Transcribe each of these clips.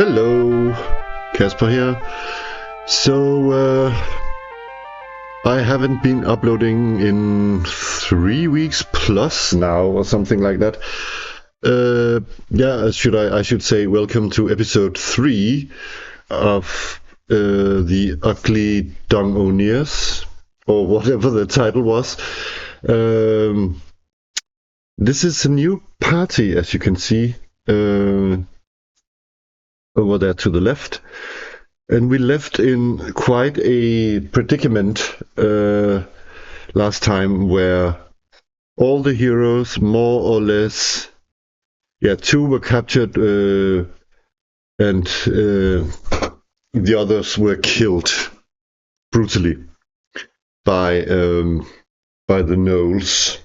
Hello, Casper here. So, I haven't been uploading in 3 weeks plus now, or something like that. I should say welcome to episode 3 of the ugly DungOneers, or whatever the title was. This is a new party, as you can see. Over there to the left, and we left in quite a predicament last time, where all the heroes, more or less, two were captured and the others were killed brutally by the gnolls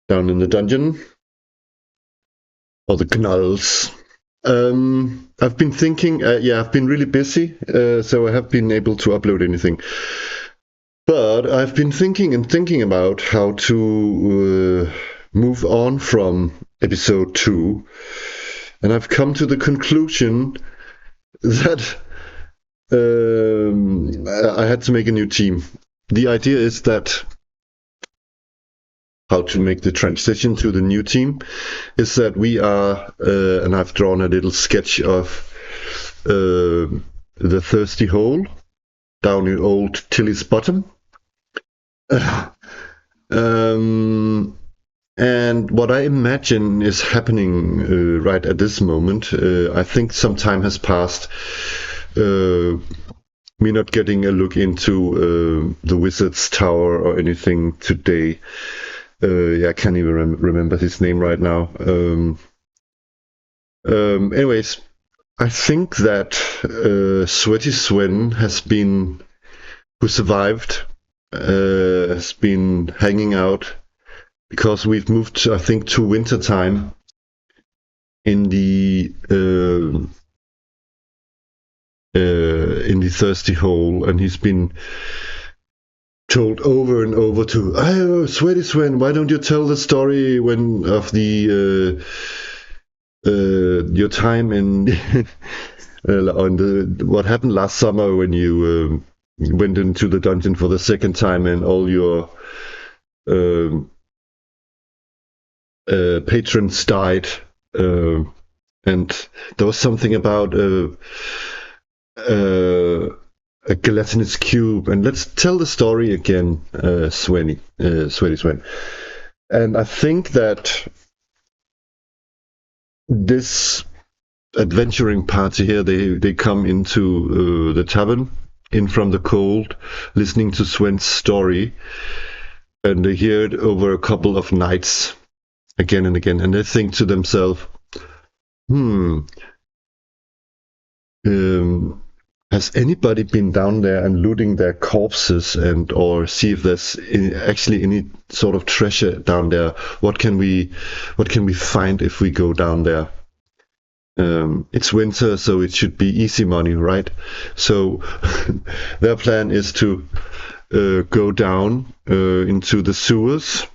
down in the dungeon, or the gnolls. I've been thinking, I've been really busy, so I haven't been able to upload anything. But I've been thinking about how to move on from episode 2, and I've come to the conclusion that I had to make a new team. The idea is that how to make the transition to the new team is that we are, and I've drawn a little sketch of the thirsty hole down in old Tilly's bottom. And what I imagine is happening right at this moment, I think some time has passed, me not getting a look into the Wizard's Tower or anything today. I can't even remember his name right now. Anyways, I think that Sweaty Sven who survived, has been hanging out, because we've moved, I think, to winter time in the thirsty hole, and he's been told over and over to, "Oh, Sweaty Sven, why don't you tell the story of the your time in on what happened last summer when you went into the dungeon for the second time and all your patrons died, and there was something about a gelatinous cube, and let's tell the story again, Sweaty Sven." And I think that this adventuring party here, they come into the tavern, in from the cold, listening to Sven's story, and they hear it over a couple of nights, again and again, and they think to themselves, has anybody been down there and looting their corpses, or see if there's actually any sort of treasure down there? What can we find if we go down there? It's winter, so it should be easy money, right? So their plan is to go down into the sewers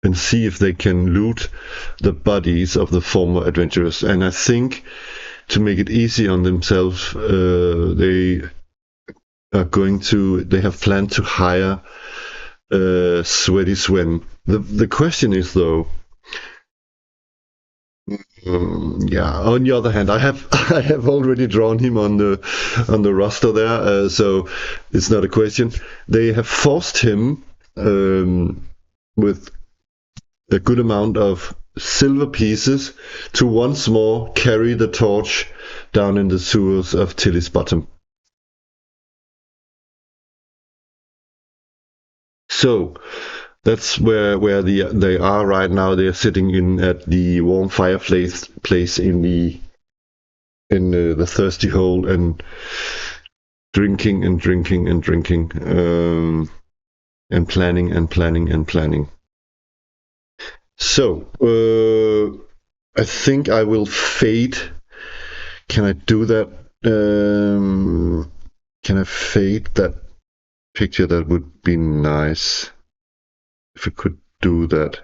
and see if they can loot the bodies of the former adventurers. And I think, to make it easy on themselves, they have planned to hire Sweaty Sven. The question is, though, on the other hand, I have already drawn him on the roster there, so it's not a question. They have forced him with a good amount of silver pieces to once more carry the torch down in the sewers of Tilly's bottom. So that's where they are right now. They are sitting at the warm fireplace in the thirsty hole, and drinking and drinking and drinking, and planning and planning and planning. So, I think I will fade. Can I do that? Can I fade that picture? That would be nice if I could do that.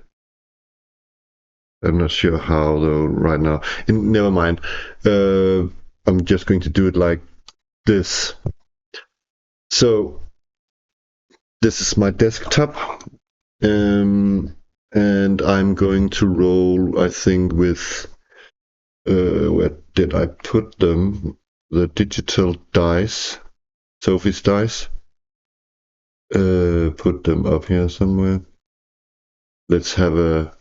I'm not sure how though right now. Never mind. I'm just going to do it like this. So this is my desktop, and I'm going to roll, I think, with where did I put them? The digital dice, Sophie's dice. Put them up here somewhere. Let's have a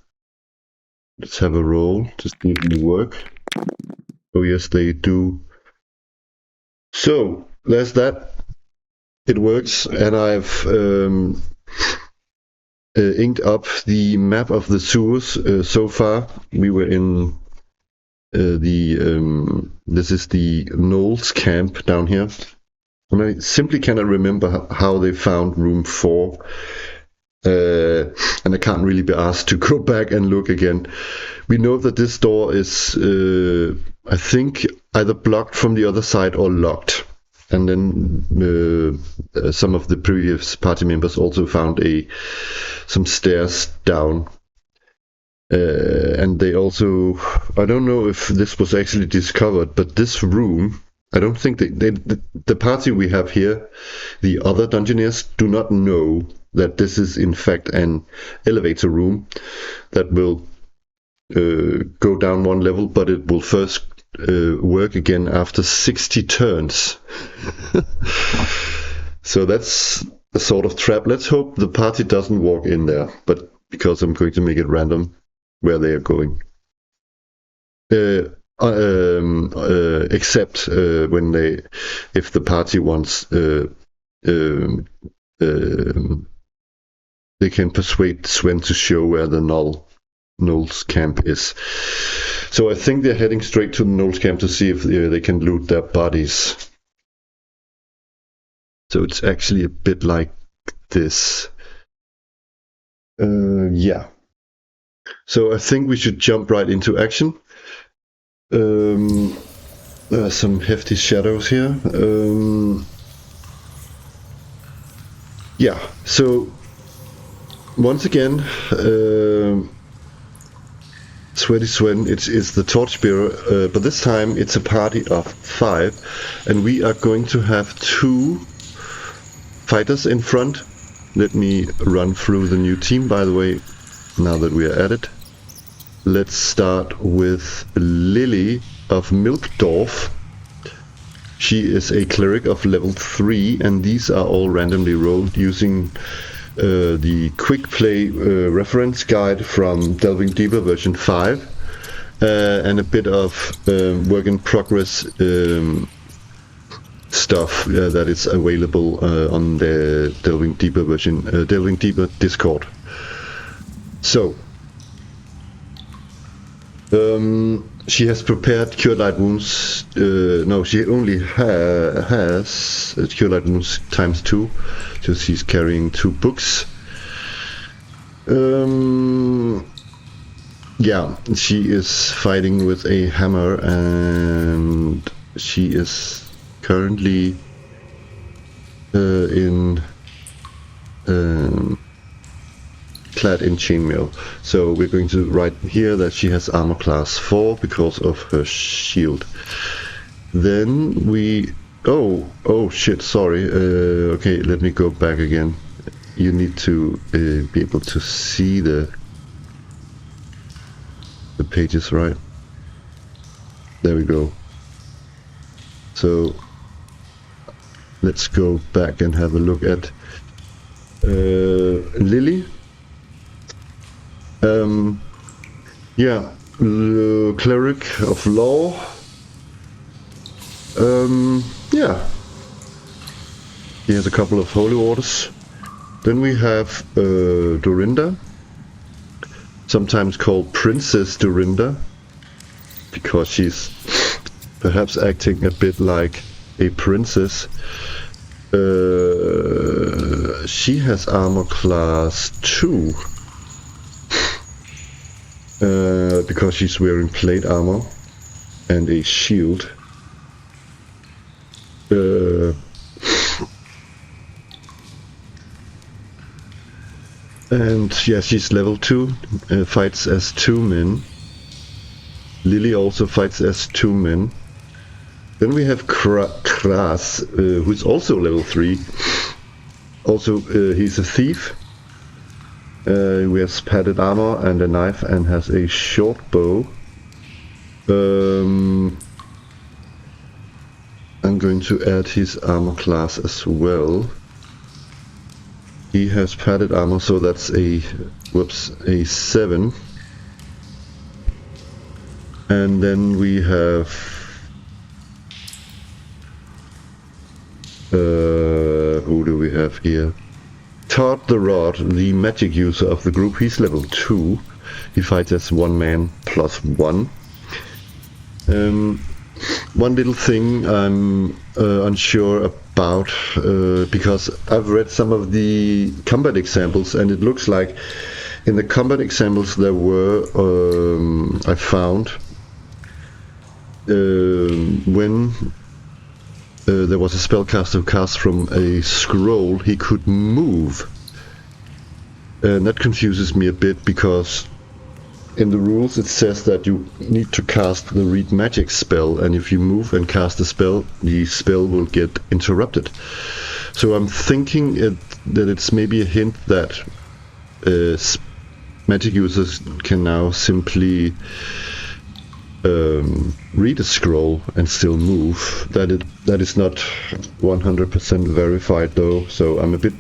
roll to see if they work. Oh yes, they do. So there's that. It works, and I've inked up the map of the sewers so far. We were in this is the Knowles camp down here. And I simply cannot remember how they found room 4. And I can't really be asked to go back and look again. We know that this door is, I think, either blocked from the other side or locked. And then some of the previous party members also found some stairs down. And they also, I don't know if this was actually discovered, but this room, I don't think the party we have here, the other Dungeoneers, do not know that this is in fact an elevator room that will go down one level, but it will first work again after 60 turns. So that's a sort of trap. Let's hope the party doesn't walk in there, but because I'm going to make it random where they are going. Except if the party wants, they can persuade Sven to show where the Knowles camp is. So I think they're heading straight to the Knowles camp to see if they can loot their bodies. So it's actually a bit like this. Yeah. So I think we should jump right into action. There are some hefty shadows here. Yeah, so once again, Sweaty Sven, it's the Torchbearer, but this time it's a party of 5, and we are going to have 2 fighters in front. Let me run through the new team, by the way, now that we are at it. Let's start with Lily of Milkdorf. She is a cleric of level 3, and these are all randomly rolled using the quick play reference guide from Delving Deeper version 5, and a bit of work in progress stuff that is available on the Delving Deeper version, Delving Deeper Discord. So she has prepared Cure Light Wounds. No, she only has Cure Light Wounds ×2, so she's carrying 2 books. Yeah, she is fighting with a hammer, and she is currently clad in chainmail. So we're going to write here that she has armor class 4 because of her shield. Then we... Oh shit, sorry. Okay, let me go back again. You need to be able to see the pages, right? There we go. So let's go back and have a look at Lily. Yeah, cleric of law. Yeah, he has a couple of holy orders. Then we have Dorinda, sometimes called Princess Dorinda, because she's perhaps acting a bit like a princess. She has armor class 2. Because she's wearing plate armor and a shield. And yeah, she's level 2, fights as 2 men. Lily also fights as 2 men. Then we have Kras, who's also level 3. Also, he's a thief. He wears padded armor and a knife and has a short bow. I'm going to add his armor class as well. He has padded armor, so that's a 7. And then we have who do we have here? Todd the Rod, the magic user of the group. He's level 2. He fights as 1 man plus 1. One little thing I'm unsure about, because I've read some of the combat examples, and it looks like in the combat examples there were, I found, when there was a spellcaster who cast from a scroll, he could move. And that confuses me a bit, because in the rules it says that you need to cast the read magic spell, and if you move and cast a spell, the spell will get interrupted. So I'm thinking that it's maybe a hint that magic users can now simply read a scroll and still move. That is not 100% verified though, so I'm a bit,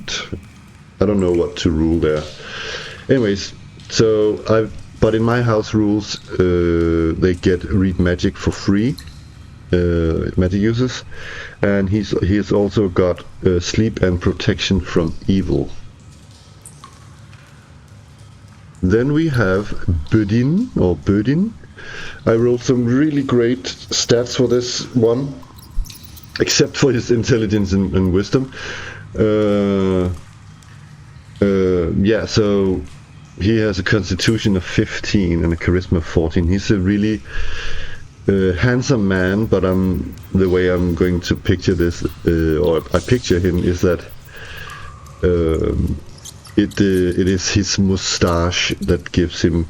I don't know what to rule there. Anyways, so but in my house rules, they get read magic for free, magic users, and he's also got sleep and protection from evil. Then we have Budin. I rolled some really great stats for this one, except for his intelligence and wisdom. Yeah, so he has a constitution of 15 and a charisma of 14. He's a really handsome man, but the way I'm going to picture this, or I picture him, is that it is his mustache that gives him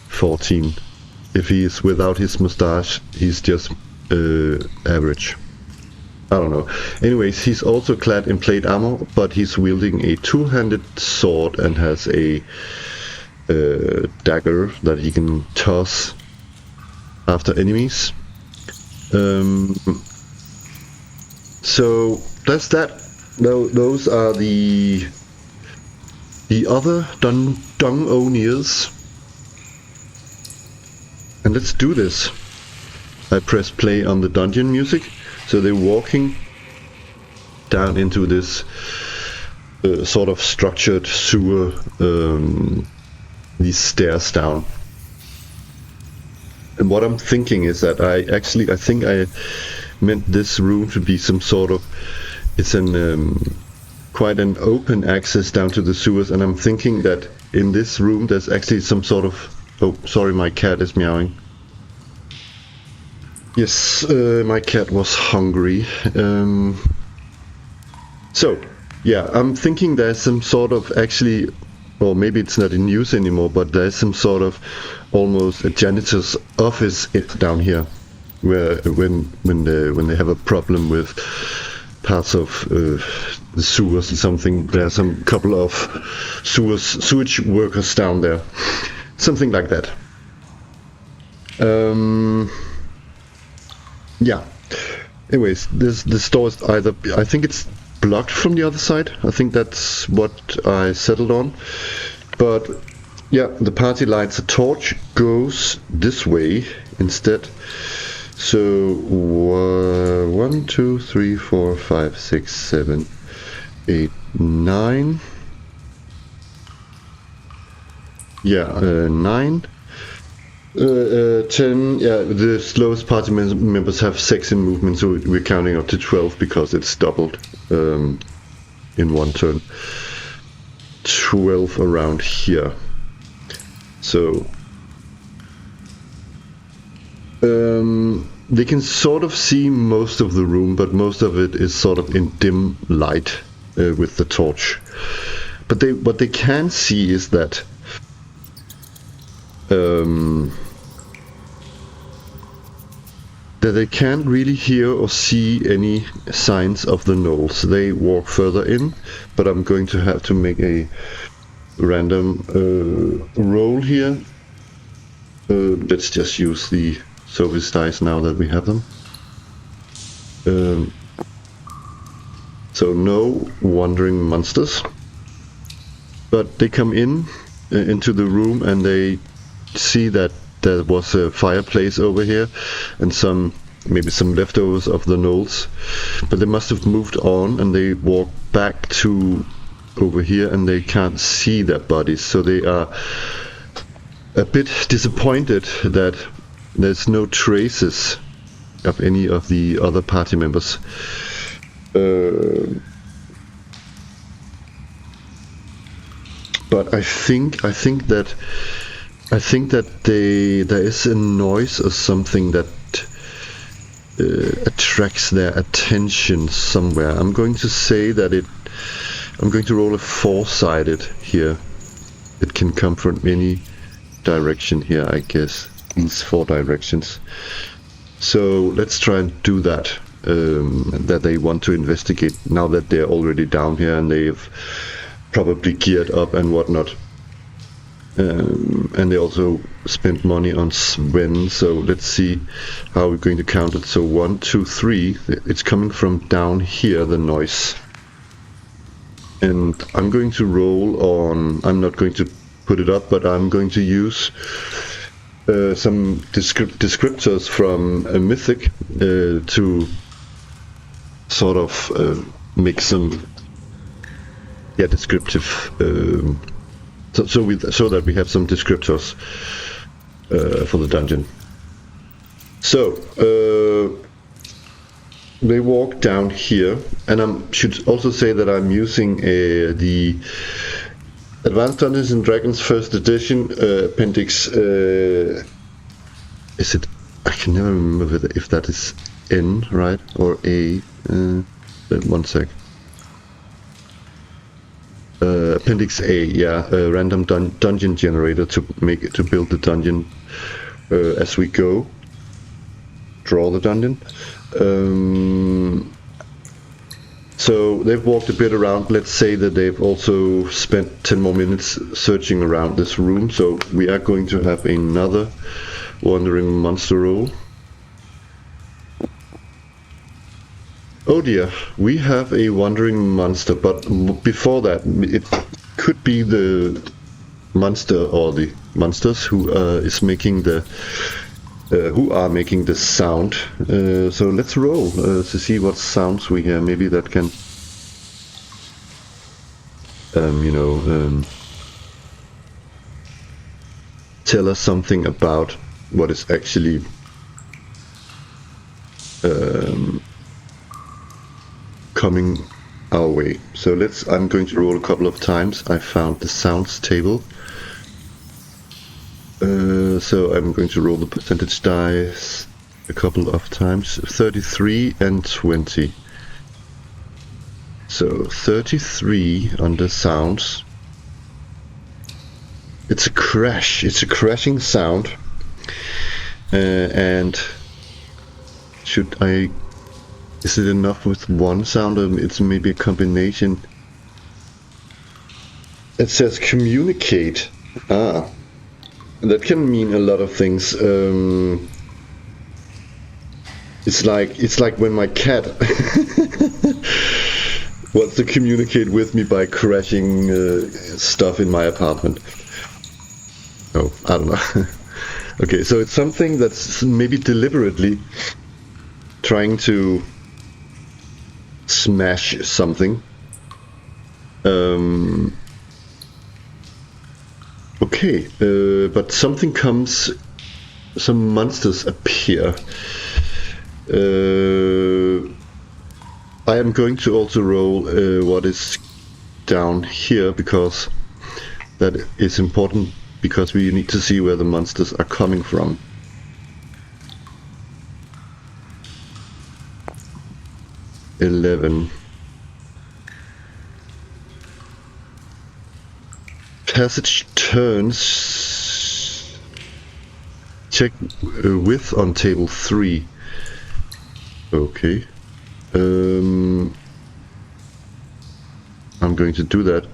14. If he is without his mustache, he's just average. I don't know. Anyways, he's also clad in plate armor, but he's wielding a two-handed sword and has a dagger that he can toss after enemies. So that's that. Those are the other DungOneers. And let's do this. I press play on the dungeon music, so they're walking down into this sort of structured sewer, these stairs down. And what I'm thinking is that I think I meant this room to be some sort of, it's quite an open access down to the sewers, and I'm thinking that in this room there's actually some sort of, oh, sorry, my cat is meowing. Yes, my cat was hungry. So, yeah, I'm thinking there's some sort of actually, or maybe it's not in use anymore, but there's some sort of almost a janitor's office down here, where when they have a problem with parts of the sewers or something, there's some couple of sewage workers down there, something like that. Yeah. Anyways, this door is either, I think it's blocked from the other side. I think that's what I settled on. But yeah, the party lights a torch, goes this way instead. So 1, 2, 3, 4, 5, 6, 7, 8, 9. Yeah, 9. 10. Yeah, the slowest party members have 6 in movement, so we're counting up to 12 because it's doubled in one turn. 12 around here. So they can sort of see most of the room, but most of it is sort of in dim light with the torch. but what they can see is that that they can't really hear or see any signs of the gnolls. They walk further in, but I'm going to have to make a random roll here. Let's just use the Sophie's dice now that we have them. So no wandering monsters, but they come in into the room and they see that there was a fireplace over here and maybe some leftovers of the gnolls, but they must have moved on and they walk back to over here and they can't see their bodies, so they are a bit disappointed that there's no traces of any of the other party members. But I think that there is a noise or something that attracts their attention somewhere. I'm going to say that I'm going to roll a 4-sided here. It can come from any direction here, I guess. These 4 directions. So let's try and do that. That they want to investigate now that they're already down here and they've probably geared up and whatnot. And they also spent money on Sven, so let's see how we're going to count it. So 1, 2, 3, it's coming from down here, the noise. And I'm going to roll on, I'm not going to put it up, but I'm going to use some descriptors from a mythic to sort of make some descriptive so that we have some descriptors for the dungeon. So they walk down here, and I should also say that I'm using the Advanced Dungeons and Dragons First Edition Appendix. Is it? I can never remember if that is N, right, or A. One sec. Appendix A, yeah, a random dungeon generator to build the dungeon as we go. Draw the dungeon. So they've walked a bit around. Let's say that they've also spent 10 more minutes searching around this room. So we are going to have another wandering monster roll. Oh dear, we have a wandering monster, but before that, it could be the monster or the monsters who is making the who are making the sound. So let's roll to see what sounds we hear. Maybe that can, tell us something about what is actually coming our way. So I'm going to roll a couple of times. I found the sounds table. So I'm going to roll the percentage dice a couple of times. 33 and 20. So 33 on the sounds. It's a crash. It's a crashing sound. And is it enough with one sound, or it's maybe a combination? It says communicate. That can mean a lot of things. It's like when my cat wants to communicate with me by crashing stuff in my apartment. Oh, I don't know. Okay, so it's something that's maybe deliberately trying to smash something. Okay, but something comes, some monsters appear. I am going to also roll what is down here, because that is important, because we need to see where the monsters are coming from. passage turns. Check width on table 3. Okay. I'm going to do that,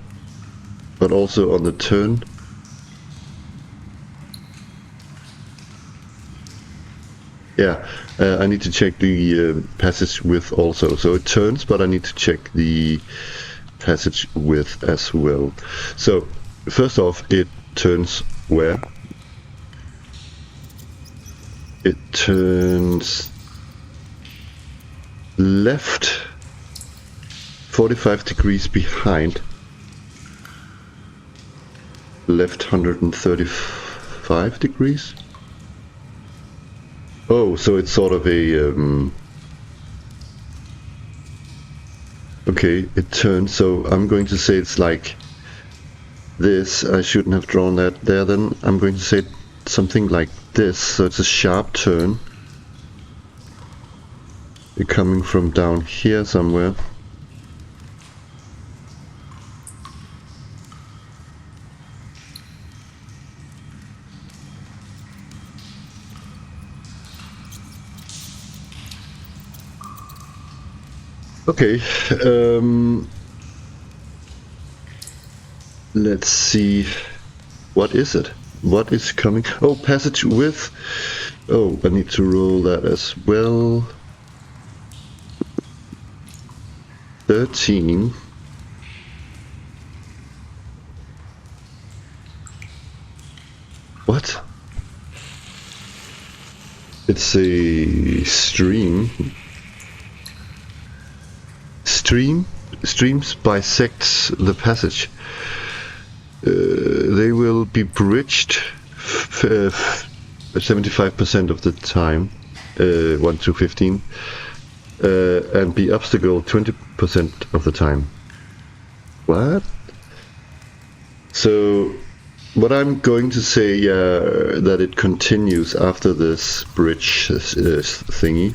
but also on the turn. Yeah, I need to check the passage width also. So it turns, but I need to check the passage width as well. So first off, it turns where? It turns left 45 degrees behind, left 135 degrees. Oh, so it's sort of a okay, it turns, so I'm going to say it's like this. I shouldn't have drawn that there. Then I'm going to say something like this, so it's a sharp turn. You're coming from down here somewhere. Okay, let's see. What is it? What is coming? Oh, passage width. Oh, I need to roll that as well. 13. What? It's a stream. Streams bisects the passage. They will be bridged 75% of the time, 1 to 15, and be obstacle 20% of the time. What? So, what I'm going to say, that it continues after this bridge thingy.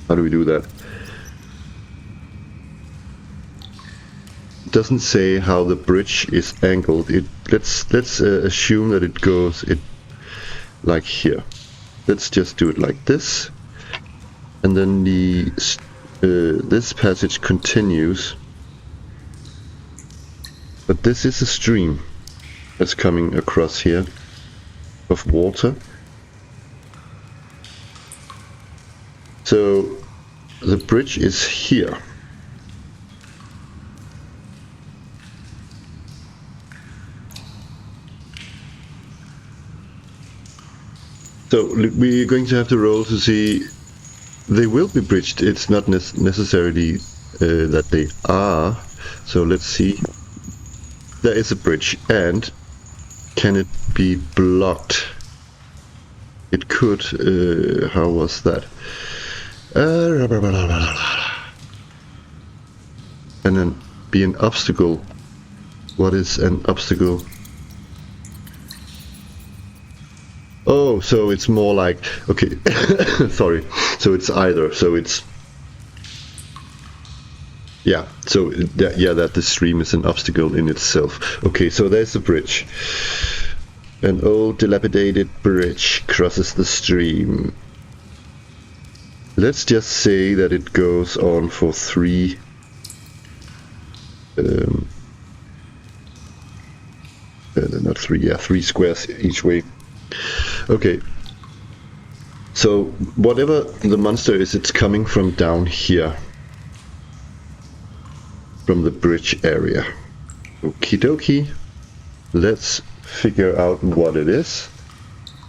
How do we do that? Doesn't say how the bridge is angled. Let's assume that it goes like here. Let's just do it like this, and then this passage continues. But this is a stream that's coming across here of water. So the bridge is here. So we're going to have to roll to see. They will be bridged. It's not necessarily that they are. So let's see. There is a bridge, and can it be blocked? It could. How was that? And then be an obstacle. What is an obstacle? Oh, so it's more like, okay, sorry, so it's either, so it's, yeah, so that the stream is an obstacle in itself. Okay, so there's the bridge. An old dilapidated bridge crosses the stream. Let's just say that it goes on for 3 not 3, yeah, 3 squares each way. Okay, so whatever the monster is, it's coming from down here, from the bridge area. Okie dokie, let's figure out what it is.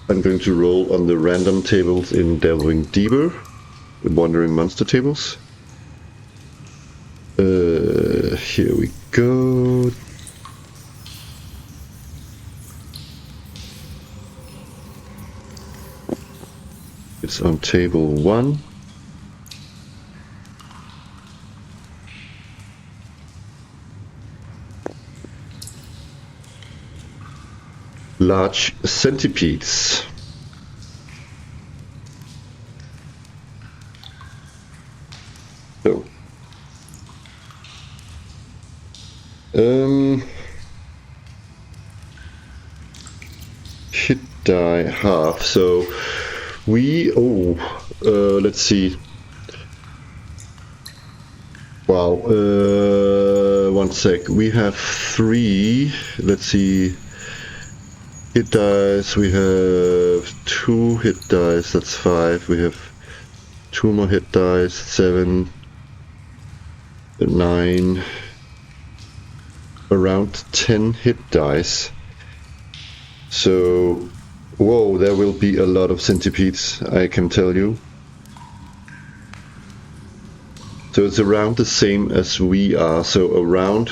I'm going to roll on the random tables in Delving Deeper, the Wandering Monster tables. Here we go. It's on table 1. Large centipedes. So, die half. So we let's see. Wow, 1 sec. We have 3. Let's see. Hit dice. We have 2 hit dice. That's 5. We have 2 more hit dice. 7, 9. Around 10 hit dice. So, whoa, there will be a lot of centipedes, I can tell you. So it's around the same as we are, so around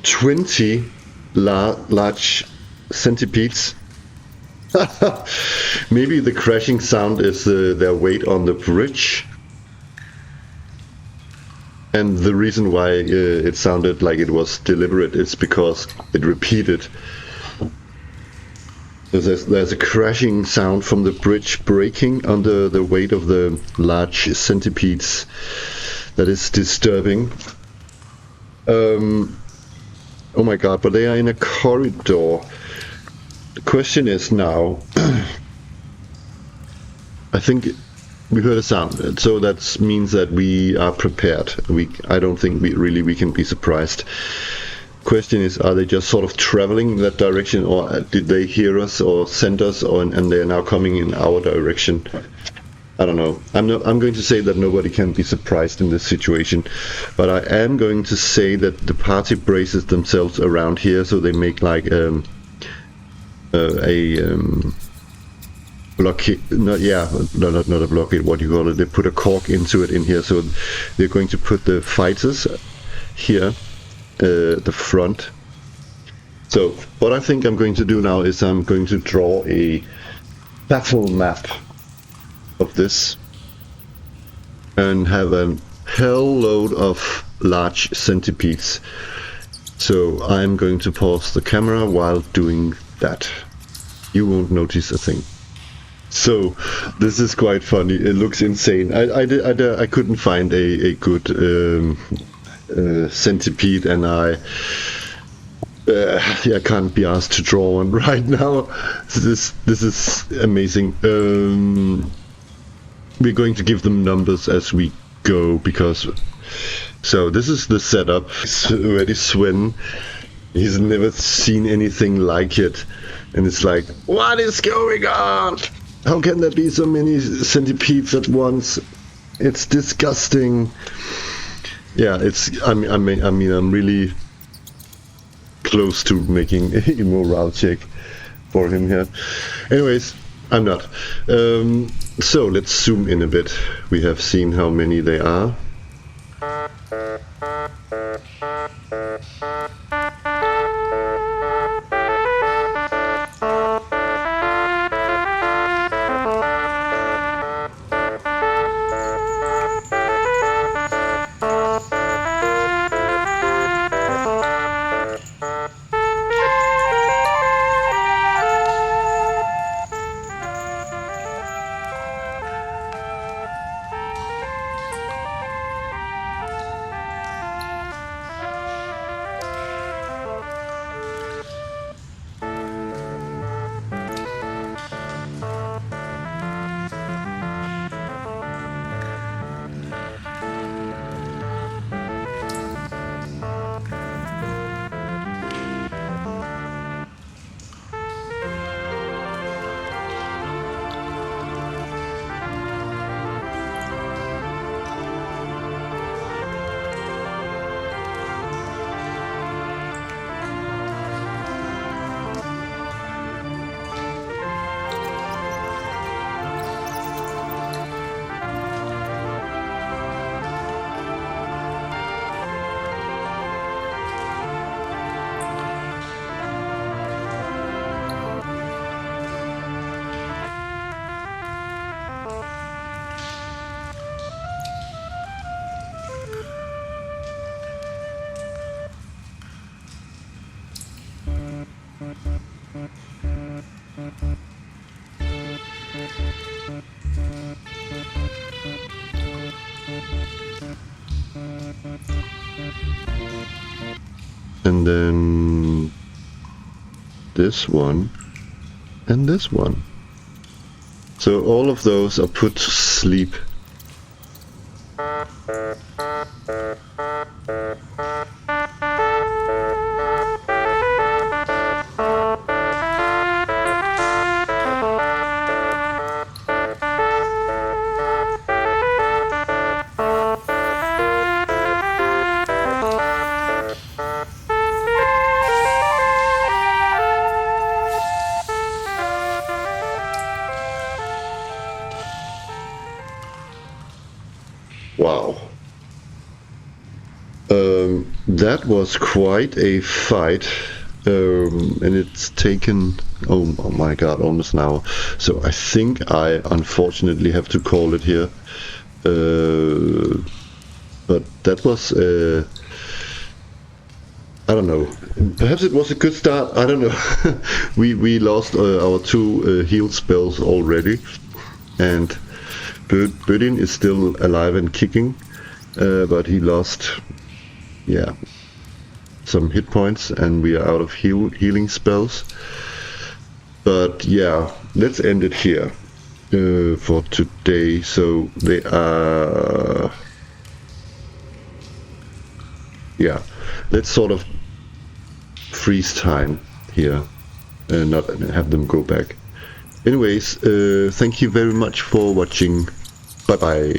20 large centipedes. Maybe the crashing sound is their weight on the bridge. And the reason why it sounded like it was deliberate is because it repeated. So there's a crashing sound from the bridge breaking under the weight of the large centipedes. That is disturbing. Oh my god, but they are in a corridor. The question is now, I think we heard a sound, so that means that we are prepared. I don't think we can be surprised. Question is, are they just sort of traveling in that direction, or did they hear us or send us, and they're now coming in our direction? I don't know. I'm going to say that nobody can be surprised in this situation, but I am going to say that the party braces themselves around here, so they make like a blockade. Not a blockade. What do you call it? They put a cork into it in here, so they're going to put the fighters here. The front. So what I think I'm going to do now is I'm going to draw a battle map of this and have a hell load of large centipedes. So I'm going to pause the camera while doing that. You won't notice a thing. So this is quite funny. It looks insane. I couldn't find a good centipede, and I can't be asked to draw one right now. This is amazing. We're going to give them numbers as we go, because so this is the setup. It's already Sven. He's never seen anything like it, and it's like, what is going on? How can there be so many centipedes at once? It's disgusting. Yeah, I mean, I'm really close to making a morale check for him here. Anyways, I'm not. So let's zoom in a bit. We have seen how many they are. And then this one and this one. So all of those are put to sleep. Wow. That was quite a fight, and it's taken, oh my god, almost an hour. So I think I unfortunately have to call it here. But that was, I don't know, perhaps it was a good start, I don't know. we lost our 2 heal spells already, and Budin is still alive and kicking, but he lost, yeah, some hit points, and we are out of healing spells. But yeah, let's end it here for today. So they are, yeah, let's sort of freeze time here and not have them go back. Anyways, thank you very much for watching. Bye bye.